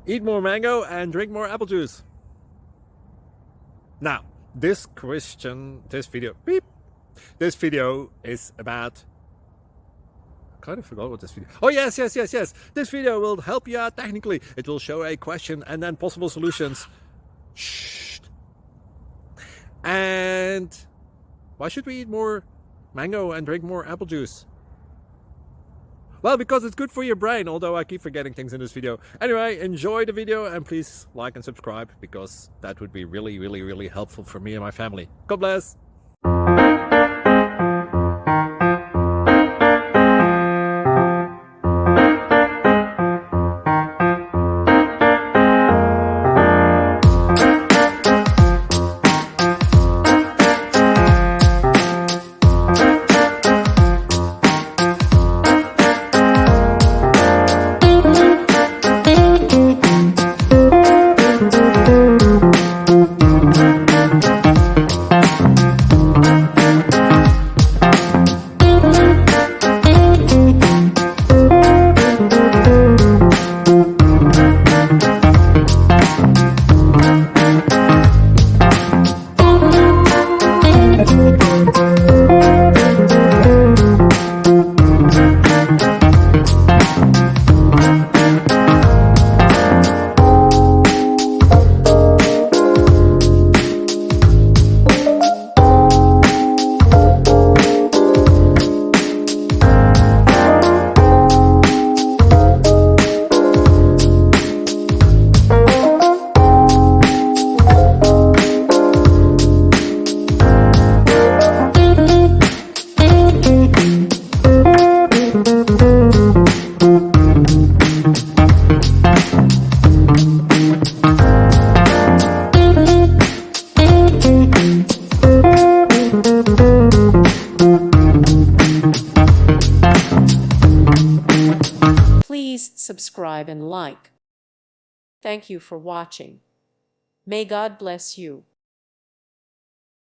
Eat more mango and drink more apple juice. Now, this video is about... I kind of forgot what this video... Oh, yes. This video will help you out technically. It will show a question and then possible solutions. Shh. And why should we eat more mango and drink more apple juice? Well, because it's good for your brain, although I keep forgetting things in this video. Anyway, enjoy the video and please like and subscribe, because that would be really helpful for me and my family. God bless! Please subscribe and like. Thank you for watching. May God bless you.